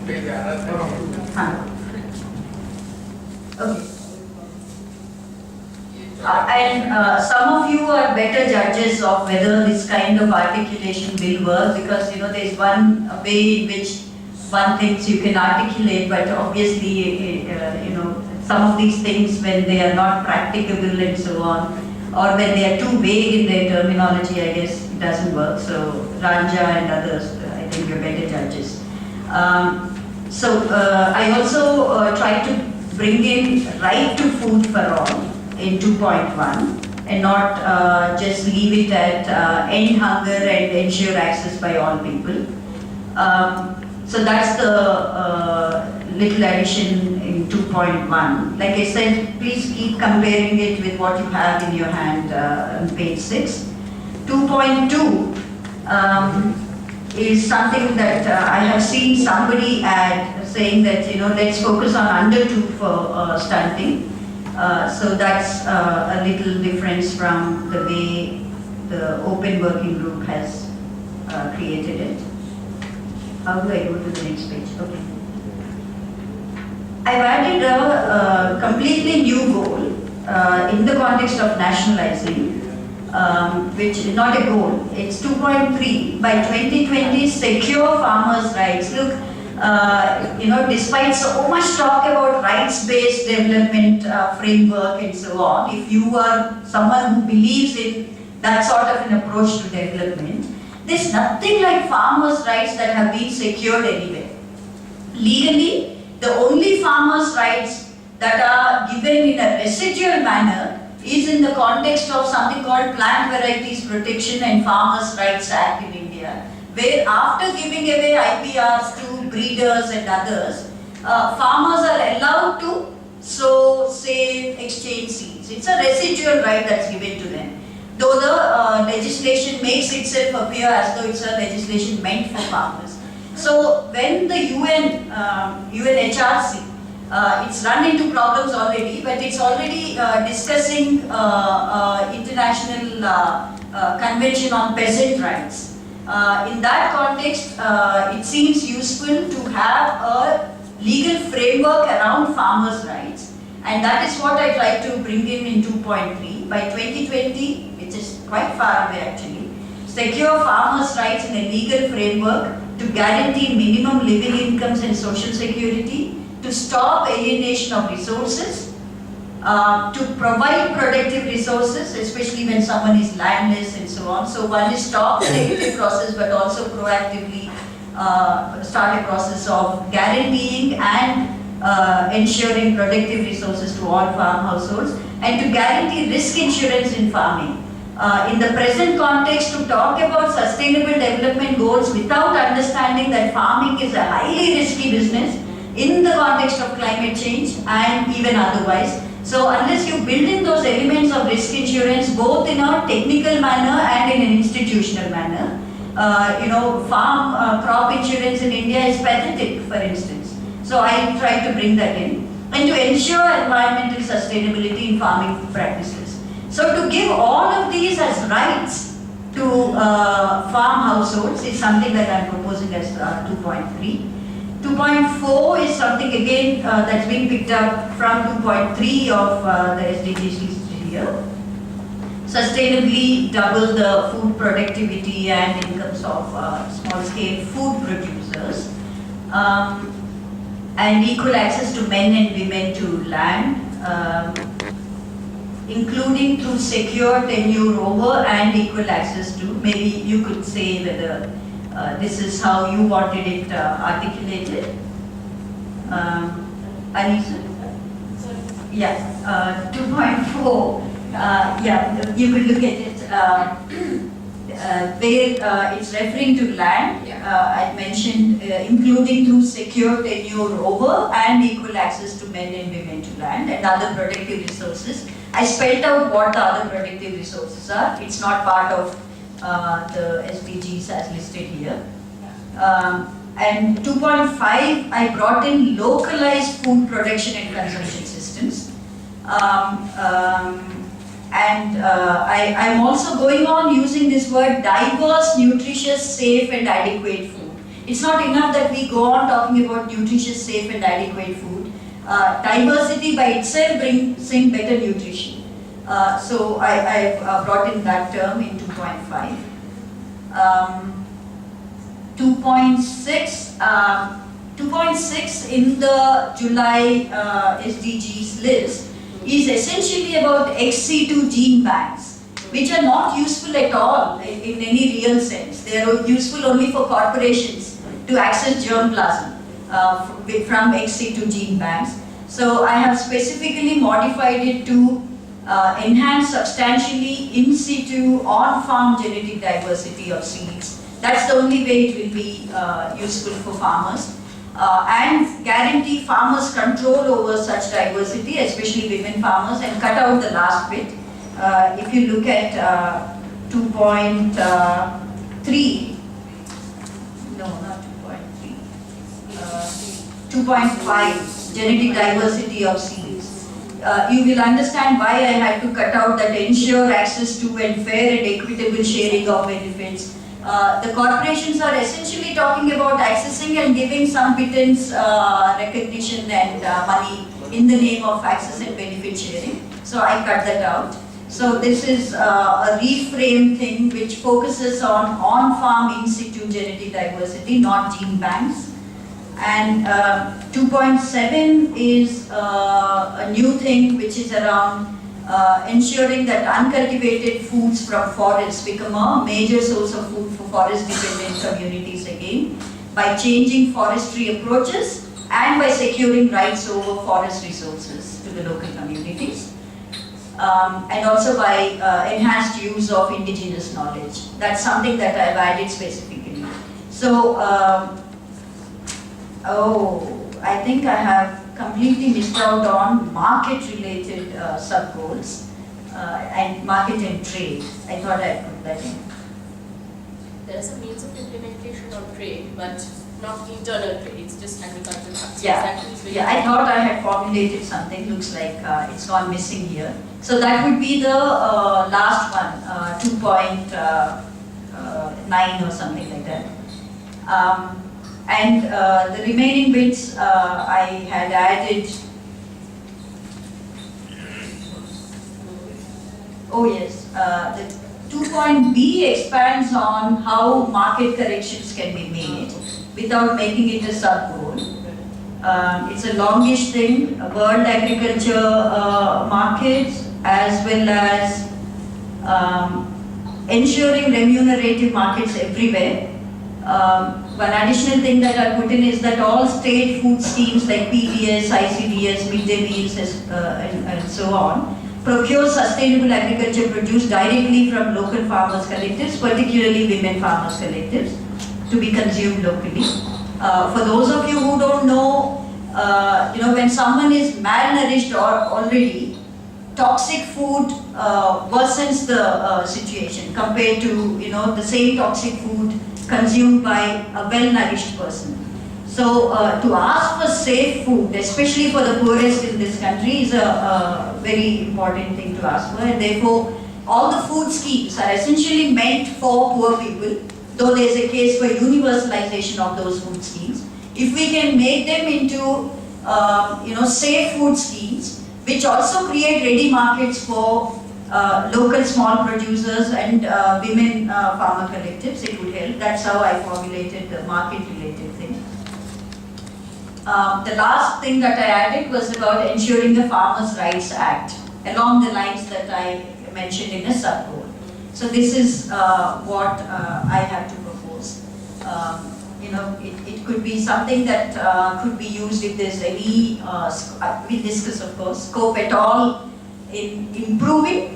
Okay. And some of you are better judges of whether this kind of articulation will work, because there's one way in which one thinks you can articulate, but obviously some of these things, when they are not practicable and so on, or when they are too vague in their terminology, I guess it doesn't work. So Ranja and others, I think you're better judges. I also try to bring in right to food for all in 2.1 and not just leave it at end hunger and ensure access by all people. So that's the little addition in 2.1. Like I said, please keep comparing it with what you have in your hand on page 6. 2.2 is something that I have seen somebody add, saying that let's focus on under 2 for stunting. So that's a little difference from the way the open working group has created it. How do I go to the next page? Okay. I've added a completely new goal in the context of nationalizing, which is not a goal. It's 2.3. By 2020, secure farmers' rights. Look, despite so much talk about rights-based development framework and so on, if you are someone who believes in that sort of an approach to development, there's nothing like farmers' rights that have been secured anywhere. Legally, the only farmers' rights that are given in a residual manner is in the context of something called Plant Varieties Protection and Farmers' Rights Act in India, where after giving away IPRs to breeders and others, farmers are allowed to sow, save, exchange seeds. It's a residual right that's given to them. Though the legislation makes itself appear as though it's a legislation meant for farmers. So when the UNHRC, it's run into problems already, but it's already discussing International Convention on Peasant Rights. In that context, it seems useful to have a legal framework around farmers' rights, and that is what I try to bring in 2.3. By 2020, which is quite far away actually, secure farmers' rights in a legal framework to guarantee minimum living incomes and social security, to stop alienation of resources, to provide productive resources, especially when someone is landless and so on. So one is stop the negative process, but also proactively start a process of guaranteeing and ensuring productive resources to all farm households, and to guarantee risk insurance in farming. In the present context, to talk about sustainable development goals without understanding that farming is a highly risky business in the context of climate change and even otherwise. So unless you build in those elements of risk insurance, both in a technical manner and in an institutional manner, farm crop insurance in India is pathetic, for instance. So I try to bring that in, and to ensure environmental sustainability in farming practices. So to give all of these as rights to farm households is something that I am proposing as 2.3. 2.4 is something again that's been picked up from 2.3 of the SDGs listed here. Sustainably double the food productivity and incomes of small-scale food producers, and equal access to men and women to land, including through secure tenure over and equal access to, maybe you could say whether this is how you wanted it articulated. Anisa? Yeah, 2.4. Yeah, you could look at it where it's referring to land. I mentioned including through secure tenure over and equal access to men and women to land and other productive resources. I spelled out what the other productive resources are. It's not part of the SDGs as listed here. And 2.5, I brought in localized food production and consumption systems. I'm also going on using this word diverse, nutritious, safe and adequate food. It's not enough that we go on talking about nutritious, safe and adequate food. Diversity by itself brings in better nutrition. So I've brought in that term in 2.5. 2.6 in the July SDGs list is essentially about XC2 gene banks, which are not useful at all in any real sense. They are useful only for corporations to access germplasm from XC2 gene banks. So I have specifically modified it to enhance substantially in situ on-farm genetic diversity of seeds. That's the only way it will be useful for farmers. And guarantee farmers control over such diversity, especially women farmers, and cut out the last bit. If you look at 2.3, no, not 2.3, 2.5, genetic diversity of seeds. You will understand why I had to cut out that ensure access to and fair and equitable sharing of benefits. The corporations are essentially talking about accessing and giving some pittance recognition and money in the name of access and benefit sharing. So I cut that out. So this is a reframe thing which focuses on-farm in situ genetic diversity, not gene banks. And 2.7 is a new thing which is around ensuring that uncultivated foods from forests become a major source of food for forest-dependent communities again, by changing forestry approaches and by securing rights over forest resources to the local communities. And also by enhanced use of indigenous knowledge. That's something that I've added specifically. So, I think I have completely missed out on market-related sub-goals and market and trade. I thought I'd put that in. There is a means of implementation on trade, but not internal trade. It's just agricultural subsidies. Yeah, I thought I had formulated something. Looks like it's gone missing here. So that would be the last one, 2.9 or something like that. And the remaining bits I had added. Oh yes, the 2.B expands on how market corrections can be made without making it a sub-goal. It's a longish thing, world agriculture markets, as well as ensuring remunerative markets everywhere. One additional thing that I put in is that all state food schemes like PDS, ICDS, midday meals and so on procure sustainable agriculture produce directly from local farmers collectives, particularly women farmers collectives, to be consumed locally. For those of you who don't know, when someone is malnourished or already, toxic food worsens the situation compared to the same toxic food consumed by a well-nourished person. So to ask for safe food, especially for the poorest in this country, is a very important thing to ask for, and therefore all the food schemes are essentially meant for poor people, though there is a case for universalization of those food schemes. If we can make them into safe food schemes, which also create ready markets for local small producers and women farmer collectives, it would help. That's how I formulated the market-related thing. The last thing that I added was about ensuring the Farmers' Rights Act, along the lines that I mentioned in a sub-goal. So this is what I have to propose. It could be something that could be used if there's any, we discuss of course, scope at all in improving.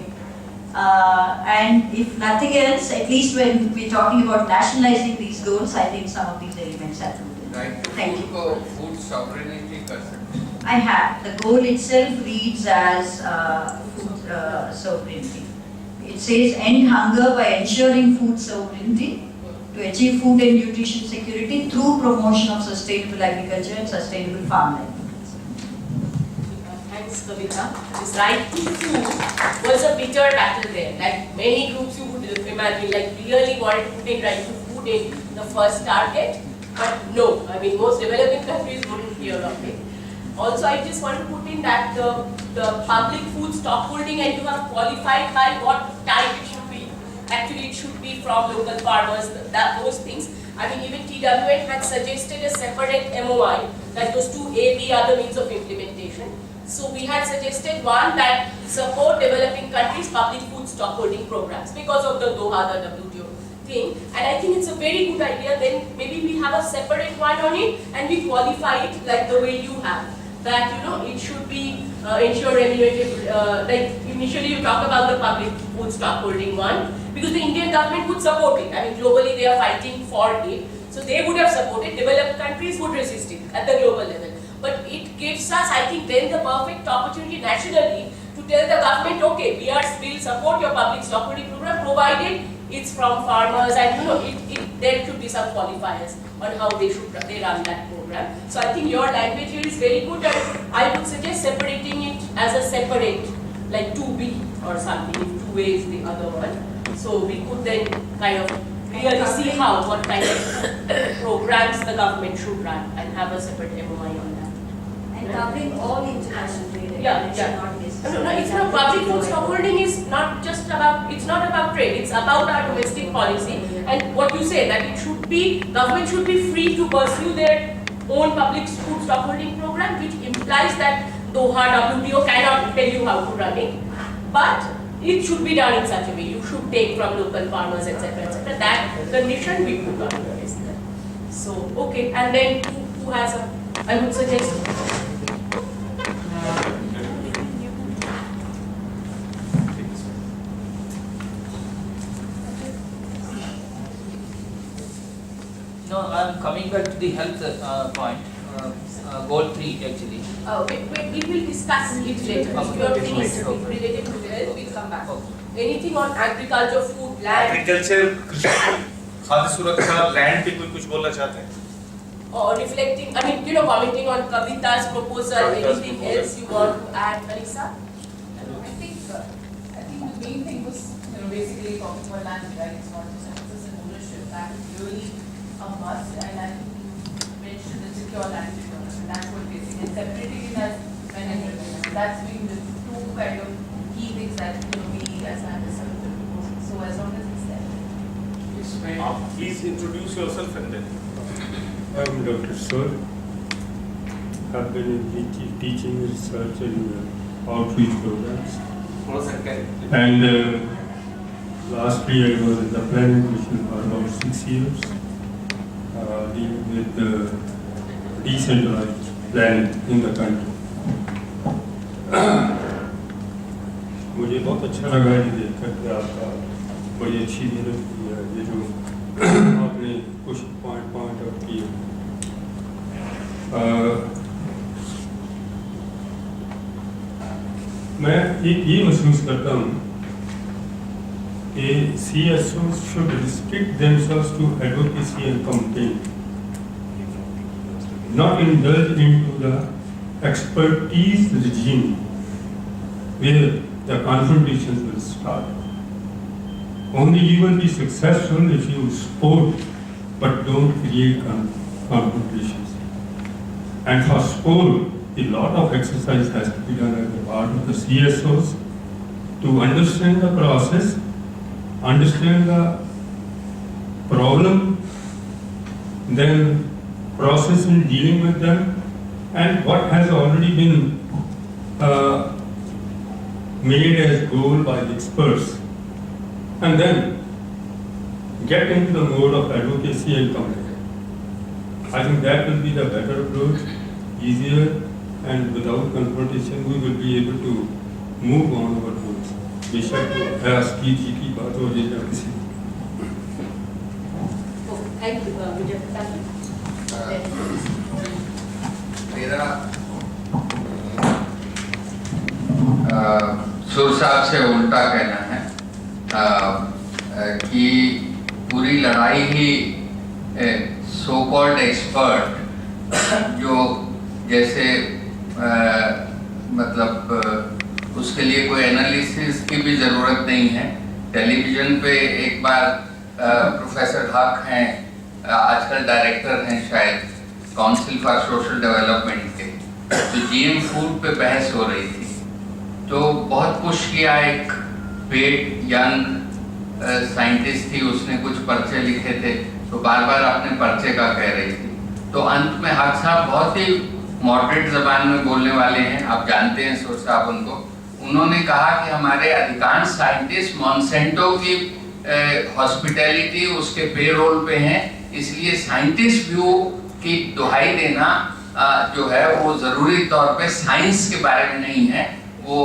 And if nothing else, at least when we're talking about nationalizing these goals, I think some of these elements have to be. Right. Thank you. Food sovereignty concept. I have. The goal itself reads as food sovereignty. It says end hunger by ensuring food sovereignty to achieve food and nutrition security through promotion of sustainable agriculture and sustainable farming. Thanks, Kavita. This right to food was a bitter battle there. Like many groups you would imagine, like really wanted to put in right to food in the first target, But no, I mean most developing countries wouldn't hear of it. Also, I just want to put in that the public food stockholding, and you have qualified by what type it should be. Actually, it should be from local farmers, those things. I mean, even TWN had suggested a separate MOI, that those two A, B are the means of implementation. So we had suggested one that support developing countries' public food stockholding programs because of the Doha, the WTO thing. And I think it's a very good idea. Then maybe we have a separate one on it and we qualify it like the way you have. That it should be ensure remunerative. Like initially you talk about the public food stockholding one because the Indian government would support it. I mean globally they are fighting for it, so they would have supported. Developed countries would resist it at the global level. But it gives us, I think, then the perfect opportunity nationally to tell the government, okay, we'll support your public stockholding program provided it's from farmers, and there should be some qualifiers on how they run that program. So I think your language here is very good, and I would suggest separating it as a separate, like 2B or something, if 2A is the other one. So we could then kind of really see what kind of programs the government should run and have a separate MOI on that. And covering all international trade. Yeah. No, it's not. Public food stockholding is not just about, it's not about trade, it's about our domestic policy. And what you say, that it should be, government should be free to pursue their own public food stockholding program, which implies that Doha, WTO cannot tell you how to run it. But it should be done in such a way. You should take from local farmers, etc., etc. That condition we put on your list. So, okay, and then who has a, I would suggest. No, I'm coming back to the health point, goal 3 actually. Wait, we will discuss it later. Okay. Your thing is related to health, we'll come back. Anything on agriculture, food, land? Agriculture, खाद्य सुरक्षा, land पे कुछ बोलना चाहते हैं? Or reflecting, I mean, commenting on Kavita's proposal, anything else you want to add, Alisa? I think the main thing was, basically talking about land rights, not just access and ownership. That is really a must, and I think you mentioned the secure land security, and that's what basically, and separating it as men and women. That's been the two kind of key things that we as landers have been proposing. So as long as it's there. Please introduce yourself and then. I'm Dr. Sir. I've been in teaching, research, and outreach programs. And last year I was in the planning commission for about 6 years, dealing with decentralized planning in the country. मुझे बहुत अच्छा लगा ये देखकर कि आपका बड़ी अच्छी मेहनत की है, ये जो आपने कुछ पॉइंट आउट किए। मैं ये महसूस करता हूँ कि CSOs should restrict themselves to advocacy and campaign, not indulge into the expertise regime where the confrontations will start. Only you will be successful if you support but don't create confrontations. And for support, a lot of exercise has to be done as a part of the CSOs to understand the process, understand the problem, then process in dealing with them, and what has already been made as goal by the experts, and then get into the mode of advocacy and campaign. I think that will be the better approach, easier, and without confrontation we will be able to move on our goals. बेशक प्रयास की बात हो जाए किसी। Thank you, Vijay Prasad. मेरा सुर साहब से उल्टा कहना है कि पूरी लड़ाई ही सो कॉल्ड एक्सपर्ट जो जैसे मतलब उसके लिए कोई एनालिसिस की भी ज़रूरत नहीं है। टेलीविज़न पे एक बार प्रोफेसर हक हैं आजकल डायरेक्टर हैं शायद काउंसिल फॉर सोशल डेवलपमेंट के, तो जीएम फूड पे बहस हो रही थी, तो बहुत पुश किया। एक पेड यंग साइंटिस्ट थी, उसने कुछ पर्चे लिखे थे, तो बार बार अपने पर्चे का कह रही थी। तो अंत में हक साहब बहुत ही मॉडरेट जबान में बोलने वाले हैं, आप जानते हैं सोच साहब उनको, उन्होंने कहा कि हमारे अधिकांश साइंटिस्ट मॉन्सेंटो की हॉस्पिटैलिटी उसके पेरोल पे हैं, इसलिए साइंटिस्ट व्यू की दुहाई देना जो है वो जरूरी तौर पे साइंस के बारे में नहीं है। वो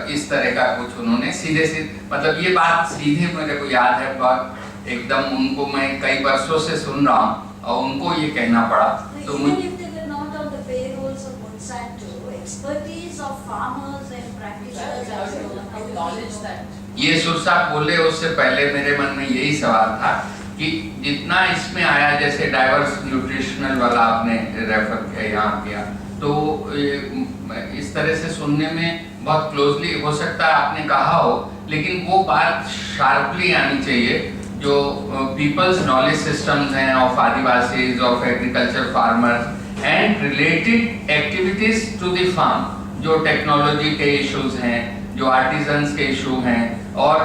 इस तरह का कुछ उन्होंने सीधे मतलब ये बात सीधे मेरे को याद है, बहुत एकदम उनको मैं कई वर्षों से सुन रहा हूँ और उनको ये कहना पड़ा। तो even if they were not on the payrolls of Monsanto, expertise of farmers and practitioners I acknowledge that. ये सुर साहब बोले, उससे पहले मेरे मन में यही सवाल था कि जितना इसमें आया, जैसे डाइवर्स न्यूट्रिशनल वाला आपने रेफर किया यहाँ किया, तो इस तरह से सुनने में बहुत क्लोजली हो सकता है आपने कहा हो, लेकिन वो बात शार्पली आनी चाहिए जो पीपल्स नॉलेज सिस्टम्स हैं of Adivasis, of agriculture farmers and related activities to the farm, जो टेक्नोलॉजी के इश्यूज हैं, जो आर्टिजन्स के इशू हैं, और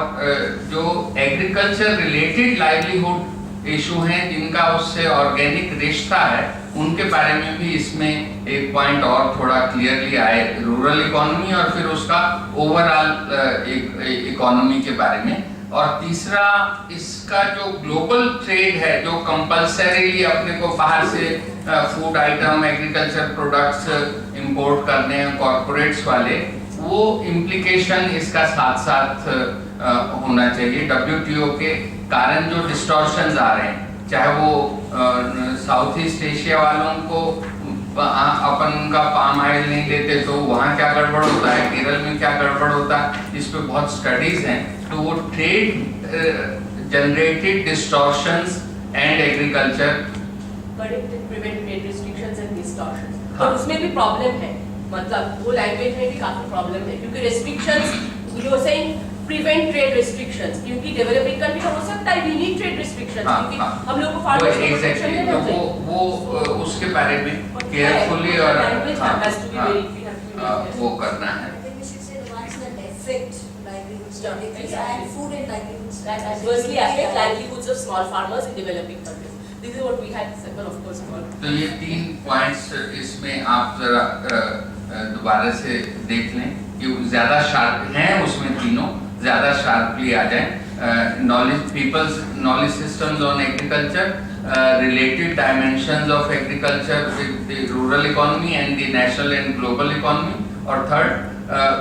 जो एग्रीकल्चर रिलेटेड लाइवलीहुड इशू हैं जिनका उससे ऑर्गेनिक रिश्ता है, उनके बारे में भी इसमें एक पॉइंट और थोड़ा क्लियरली आए, रूरल इकोनॉमी और फिर उसका ओवरऑल इकोनॉमी के बारे में। और तीसरा, इसका जो ग्लोबल ट्रेड है, जो कंपल्सरीली अपने को बाहर से food item, agriculture products import करने हैं कॉर्पोरेट्स वाले, वो इम्प्लीकेशन इसका साथ साथ होना चाहिए। WTO के कारण जो डिस्टॉर्शंस आ रहे हैं, चाहे वो साउथ ईस्ट एशिया वालों को अपन उनका पाम ऑयल नहीं लेते तो वहाँ क्या गड़बड़ होता है, केरल में क्या गड़बड़ होता है, इस पे बहुत स्टडीज हैं। तो वो trade generated distortions and agriculture prevent trade restrictions and distortions, तो उसमें भी प्रॉब्लम है, मतलब वो लैंग्वेज में भी काफी प्रॉब्लम है, क्योंकि restrictions you are saying prevent trade restrictions, क्योंकि डेवलपिंग कंट्री का हो सकता है वी नीड ट्रेड रिस्ट्रिक्शंस, क्योंकि हम लोग को फार्मर्स को प्रोटेक्शन देना चाहिए, वो उसके बारे में केयरफुली और वो करना है। I think we should say the ones that affect livelihoods and food and livelihoods. that adversely affect livelihoods of small farmers in developing countries. This is what we had several, of course, more. तो ये 3 points इसमें आप जरा दोबारा से देख लें कि ज्यादा शार्प हैं, उसमें तीनों ज्यादा शार्पली आ जाए। Knowledge, peoples knowledge systems on agriculture, related dimensions of agriculture with the rural economy and the national and global economy, और third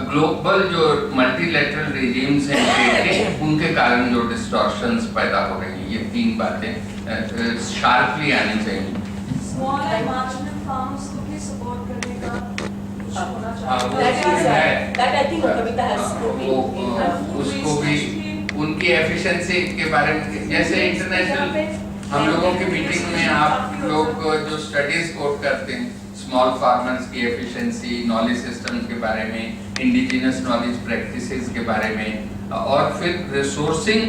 ग्लोबल जो मल्टीलेटरल regimes हैं trade के, उनके कारण जो distortions पैदा हो रही हैं, ये 3 बातें sharply आनी चाहिए। Small and marginal farms को भी support करने का कुछ होना चाहिए। That I think Kavita has spoken. उसको भी उनकी efficiency के बारे में, जैसे इंटरनेशनल हम लोगों की मीटिंग में आप लोग जो स्टडीज कोट करते हैं, स्मॉल फार्मर्स की एफिशिएंसी, नॉलेज सिस्टम के बारे में, इंडिजिनस नॉलेज प्रैक्टिसेस के बारे में, और फिर रिसोर्सिंग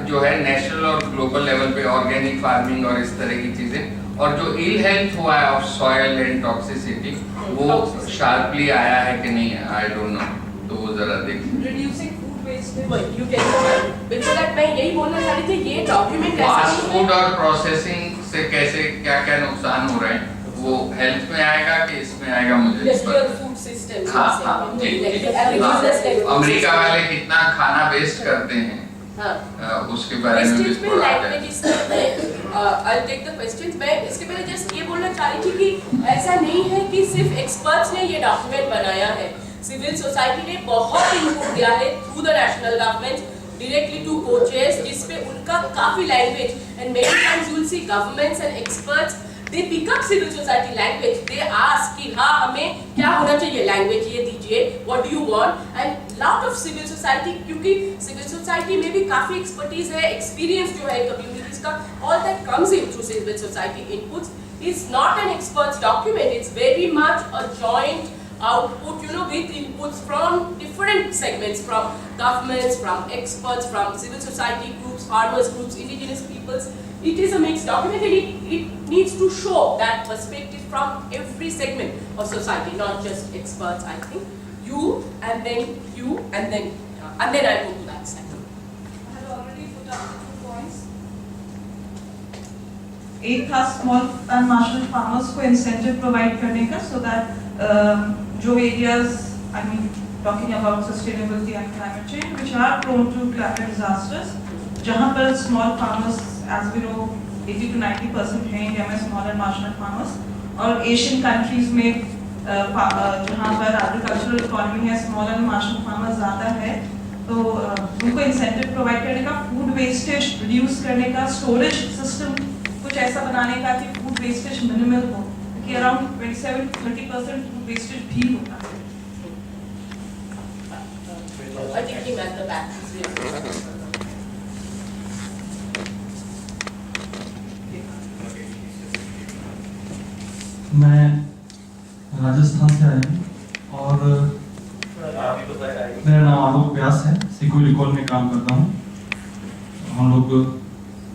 जो है नेशनल और ग्लोबल लेवल पे, ऑर्गेनिक फार्मिंग और इस तरह की चीजें, और जो इल हेल्थ हुआ है ऑफ सॉइल एंड टॉक्सिसिटी, वो शार्पली आया है कि नहीं, आई डोंट नो, तो वो जरा देखिए। Reducing food wastage. You tell me, because that मैं यही बोलना चाह रही थी, ये डॉक्यूमेंट फास्ट फूड और प्रोसेसिंग से कैसे क्या क्या नुकसान हो रहे हैं, वो हेल्थ में आएगा कि इसमें आएगा, मुझे इंडस्ट्रियल फूड सिस्टम, हाँ, जी, अमेरिका वाले कितना खाना वेस्ट करते हैं, उसके बारे में भी थोड़ा I'll take the questions. मैं इसके पहले जस्ट ये बोलना चाह रही थी कि ऐसा नहीं है कि सिर्फ एक्सपर्ट्स ने ये डॉक्यूमेंट बनाया है, सिविल सोसाइटी ने बहुत इनपुट दिया है through the national government directly to coaches, जिसपे उनका काफी language, and many times you will see governments and experts they pick up civil society language, they ask कि हाँ हमें क्या होना चाहिए, language ये दीजिए, what do you want, and lot of civil society, क्योंकि civil society में भी काफी expertise है, experience जो है communities का, all that comes in through civil society inputs. It's not an experts document, it's very much a joint output, you know, with inputs from different segments, from governments, from experts, from civil society groups, farmers groups, indigenous peoples. it is a mixed document and it needs to show that perspective from every segment of society, not just experts, I think. You, and then I go to that side. I had already put up the 2 points. एक था small and marginal farmers को incentive provide करने का, so that जो areas, I mean talking about sustainability and climate change, which are prone to climate disasters, जहाँ पर small farmers, as we know, 80 to 90% हैं India में small and marginal farmers, और Asian countries में जहाँ पर agricultural economy है, small and marginal farmers ज़्यादा है, तो उनको incentive provide करने का, food wastage reduce करने का, storage system कुछ ऐसा बनाने का कि food wastage minimal हो, क्योंकि around 27-30% food wastage भी होता है. I think him at the back is really मैं राजस्थान से आया हूँ और मेरा नाम आलोक व्यास है, सिक्योरिटी कॉल में काम करता हूँ. हम लोग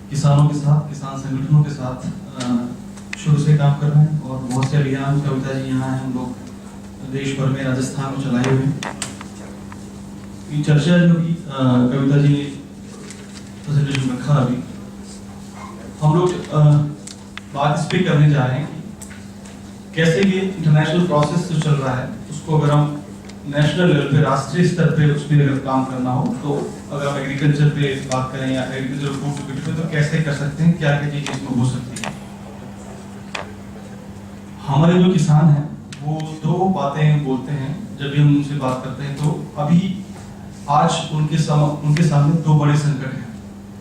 किसानों के साथ, किसान संगठनों के साथ शुरू से काम कर रहे हैं और बहुत से अभियान कविता जी यहाँ हैं, हम लोग देश भर में राजस्थान में चलाए हुए हैं. ये चर्चा जो की कविता जी ने प्रेजेंटेशन रखा, अभी हम लोग बात इस पे करने जा रहे हैं कि कैसे ये इंटरनेशनल प्रोसेस जो चल रहा है उसको अगर हम नेशनल लेवल पे, राष्ट्रीय स्तर पे उस पर अगर काम करना हो, तो अगर आप एग्रीकल्चर पे बात करें या एग्रीकल्चर फूड सिक्योरिटी पे, तो कैसे कर सकते हैं, क्या क्या चीजें इसमें हो सकती है. हमारे जो किसान हैं वो 2 बातें बोलते हैं जब भी हम उनसे बात करते हैं. तो अभी आज उनके सामने 2 बड़े संकट हैं,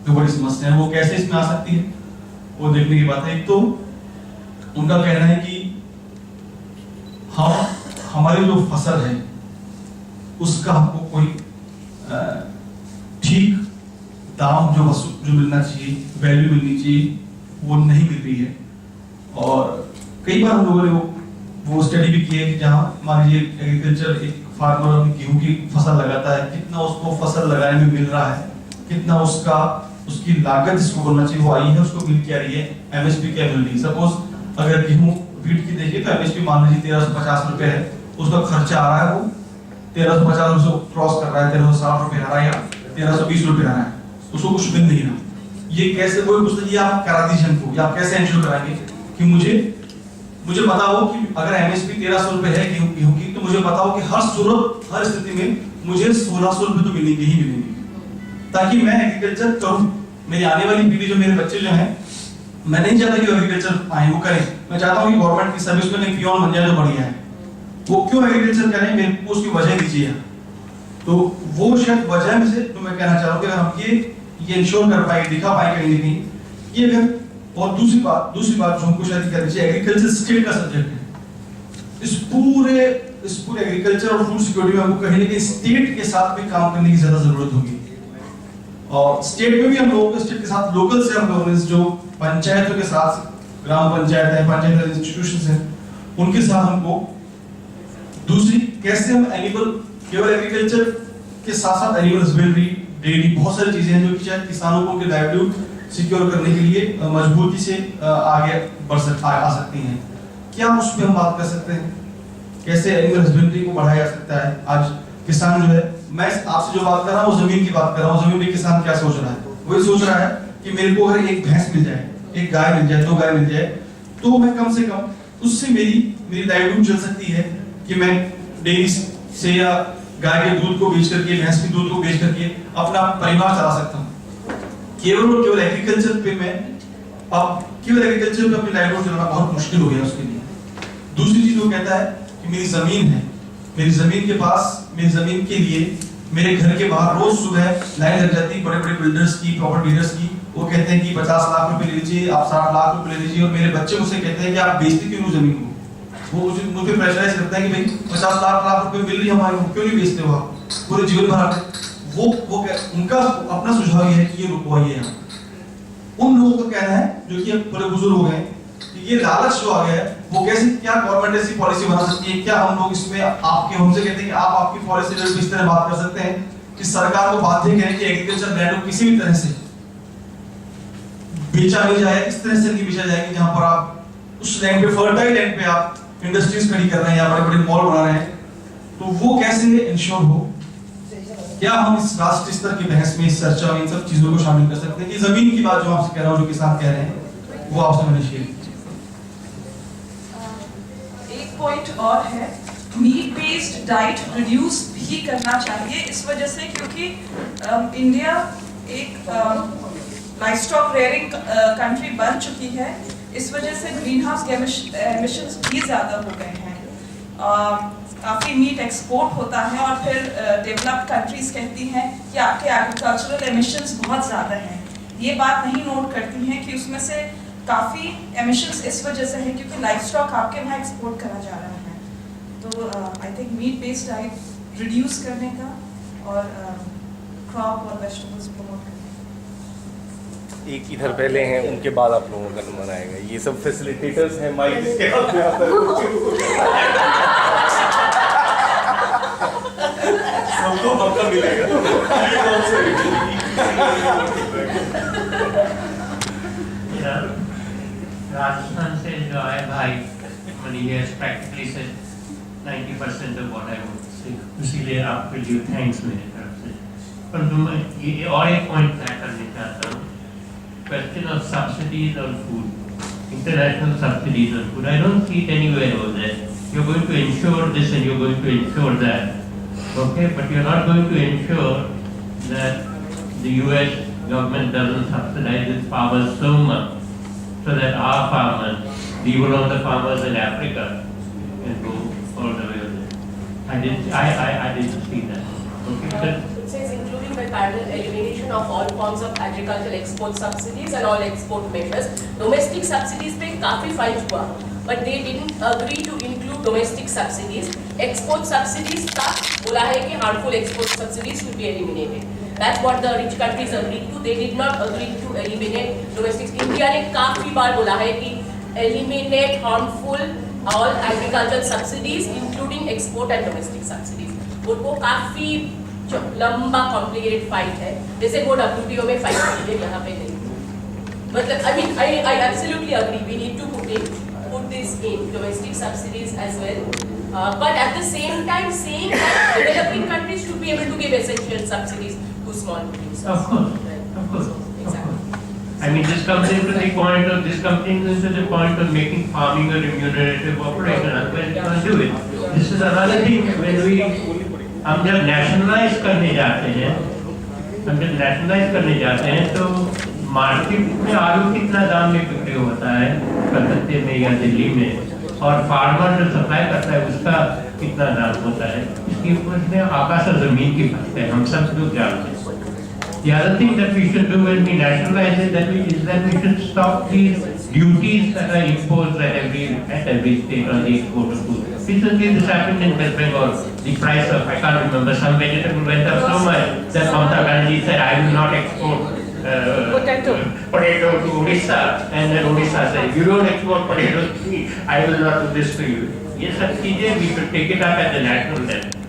2 बड़ी समस्याएं. वो कैसे इसमें आ सकती है वो देखने की बात है. एक तो उनका कहना है कि हमारी जो फसल है उसका हमको कोई ठीक दाम जो मिलना चाहिए, वैल्यू मिलनी चाहिए, वो नहीं मिल रही है. और कई बार हम लोगों ने वो स्टडी भी की है कि जहाँ मान लीजिए एग्रीकल्चर, एक फार्मर गेहूं की फसल लगाता है, कितना उसको फसल लगाने में मिल रहा है, कितना उसकी लागत जिसको बोलना चाहिए वो आई है, उसको मिल क्या रही है, एमएसपी क्या मिल रही है. सपोज अगर गेहूं फीड की देखिए तो एमएसपी मान लीजिए 1350 रुपए है, उसका खर्चा आ रहा है वो 1350 रुपए क्रॉस कर रहा है, 1360 रुपए आ रहा है या 1320 रुपए आ रहा है, उसको कुछ मिल नहीं रहा. ये कैसे, कोई पूछता है आप करा दीजिए हमको, या आप कैसे इंश्योर कराएंगे कि मुझे बताओ कि अगर एमएसपी 1300 रुपए है गेहूं की, तो मुझे बताओ कि हर स्थिति में मुझे 1600 रुपए तो मिलेंगे ही मिलेंगे, ताकि मैं एग्रीकल्चर करूं. मेरी आने वाली पीढ़ी, जो मेरे बच्चे जो हैं, मैं नहीं चाहता कि एग्रीकल्चर आए वो करें. मैं चाहता हूं कि गवर्नमेंट की सर्विस में पियोन बन जाए जो बढ़िया है. वो क्यों एग्रीकल्चर करें, मेरे को उसकी वजह दीजिए. तो वो शायद वजह में से तो मैं कहना चाह रहा हूं कि अगर हम ये इंश्योर कर पाए, दिखा पाए कहीं ना कहीं ये अगर. और दूसरी बात जो हमको शायद करनी चाहिए, एग्रीकल्चर स्टेट का सब्जेक्ट है. इस पूरे एग्रीकल्चर और फूड सिक्योरिटी में हमको कहीं ना कहीं स्टेट के साथ भी काम करने की ज्यादा जरूरत होगी. और स्टेट में भी हम लोगों के स्टेट के साथ लोकल से हम गवर्नेंस, जो पंचायतों के साथ, ग्राम पंचायत है, पंचायत इंस्टीट्यूशंस हैं, उनके साथ हमको. दूसरी, कैसे हम एनिमल, केवल एग्रीकल्चर के साथ साथ एनिमल हस्बेंड्री, डेयरी, बहुत सारी चीजें हैं जो कि शायद किसानों को लाइवलीहुड सिक्योर करने के लिए मजबूती से आगे आ सकती हैं. क्या उस पर हम बात कर सकते हैं, कैसे एनिमल हस्बेंड्री को बढ़ाया जा सकता है. आज किसान जो है, मैं आपसे जो बात कर रहा हूँ वो जमीन की बात कर रहा हूँ. जमीन में किसान क्या सोच रहा है, वही सोच रहा है कि मेरे को अगर एक भैंस मिल जाए, एक गाय मिल जाए, 2 गाय मिल जाए, तो मैं कम से कम उससे मेरी लाइवलीहुड चल सकती है कि मैं डेयरी से या गाय के दूध को बेच करके, भैंस के दूध को बेच करके अपना परिवार चला सकता हूँ. केवल एग्रीकल्चर पे केवल एग्रीकल्चर पे अपनी लाइवलीहुड चलाना बहुत मुश्किल हो गया उसके लिए. दूसरी चीज वो कहता है कि मेरी जमीन है, मेरी जमीन के पास, मेरी जमीन के लिए मेरे घर के बाहर रोज सुबह लाइन लग जाती है बड़े बिल्डर्स की, प्रॉपर्टी डीलर्स की. वो कहते हैं कि 50 लाख रुपए ले लीजिए, आप 60 लाख रुपए ले लीजिए, और मेरे बच्चे मुझसे कहते हैं कि आप बेचते क्यों जमीन को. वो मुझे प्रेशराइज करता है कि भाई 50 लाख रुपए मिल रही है हमारे को, क्यों नहीं बेचते हो आप, पूरे जीवन भर आप. वो उनका अपना सुझाव ये है कि ये रुकवाइए. यहाँ उन लोगों का कहना है जो कि बड़े बुजुर्ग हो गए, ये लालच जो आ गया है, वो कैसे, क्या गवर्नमेंट ऐसी पॉलिसी बना सकती है, क्या हम लोग इसमें हमसे कहते हैं कि आप आपकी पॉलिसी जो इस तरह बात कर सकते हैं कि सरकार को बाध्य करें कि एग्रीकल्चर लैंड को किसी भी तरह से बेचा भी जाए, इस तरह से नहीं बेचा जाए कि जहाँ पर आप उस लैंड पे, फर्टाइल लैंड पे आप इंडस्ट्रीज खड़ी कर रहे हैं या बड़े बड़े मॉल बना रहे हैं, तो वो कैसे इंश्योर हो? क्या हम इस राष्ट्रीय स्तर की बहस में, इस चर्चा में इन सब चीजों को शामिल कर सकते हैं कि जमीन की बात जो आपसे कह रहा हूँ, जो किसान कह रहे हैं, वो आपसे मैंने शेयर की। एक पॉइंट और है, मीट बेस्ड डाइट रिड्यूस भी करना चाहिए इस वजह से क्योंकि इंडिया एक लाइवस्टॉक रेयरिंग कंट्री बन चुकी है, इस वजह से ग्रीन हाउस एमिशंस भी ज़्यादा हो गए हैं। काफ़ी मीट एक्सपोर्ट होता है और फिर डेवलप्ड कंट्रीज कहती हैं कि आपके एग्रीकल्चरल एमिशंस बहुत ज़्यादा हैं। ये बात नहीं नोट करती हैं कि उसमें से काफ़ी एमिशंस इस वजह से है क्योंकि लाइवस्टॉक आपके वहाँ एक्सपोर्ट करा जा रहा है। तो I think meat based diet reduce करने का और क्रॉप और वेजिटेबल्स प्रमोट करने का। एक इधर पहले हैं, उनके बाद आप लोगों का नंबर आएगा। ये सब फैसिलिटेटर्स हैं, माइक इसके हाथ में आता है। सबको मौका मिलेगा। राजस्थान से जो आए भाई, मैंने ये practically said 90% of what I would say, इसीलिए आपके लिए थैंक्स मेरे तरफ से। पर मैं ये और एक पॉइंट तय करना चाहता हूँ, question of subsidies on food, international subsidies on food. I don't see it anywhere over there. You're going to ensure this and you're going to ensure that, okay? But you're not going to ensure that the US government doesn't subsidize its farmers so much so that our farmers, even on the farmers in Africa, can go all the way over there. I didn't see that. Okay? It says including by parallel elimination of all forms of agricultural export subsidies and all export measures. Domestic subsidies पे काफी fight हुआ, but they didn't agree to include domestic subsidies. Export subsidies का बोला है कि harmful export subsidies should be eliminated. That's what the rich countries agreed to. They did not agree to eliminate domestic. India ने काफी बार बोला है कि eliminate harmful all agricultural subsidies, including export and domestic subsidies. वो काफी लंबा complicated fight है, जैसे वो WTO में फाइट की है, यहाँ पे नहीं। मतलब I absolutely agree, we need to put this in domestic subsidies as well, but at the same time saying that developing countries should be able to give essential subsidies to small producers. Of course, of course, Exactly. of course. I mean, this comes into the point of making farming a remunerative operation. Otherwise, you can't do it. This is another thing when हम जब nationalise करने जाते हैं, तो market में आलू कितना दाम में बिक्री होता है कलकत्ते में या दिल्ली में, और फार्मर जो सप्लाई करता है उसका कितना दाम होता है, इसकी उसमें आकाश और जमीन की फर्क है, हम सब लोग जानते हैं। The other thing that we should do when we nationalize it, is that we should stop these duties that are imposed at every state on the export of food. Recently this happened in West Bengal. The price of, I can't remember, some vegetable went up so much that Mamata Banerjee said, I will not export potato to Odisha, and then Odisha said, you don't export potatoes to me, I will not do this to you. Ye sab cheezein we should take it up at the national level.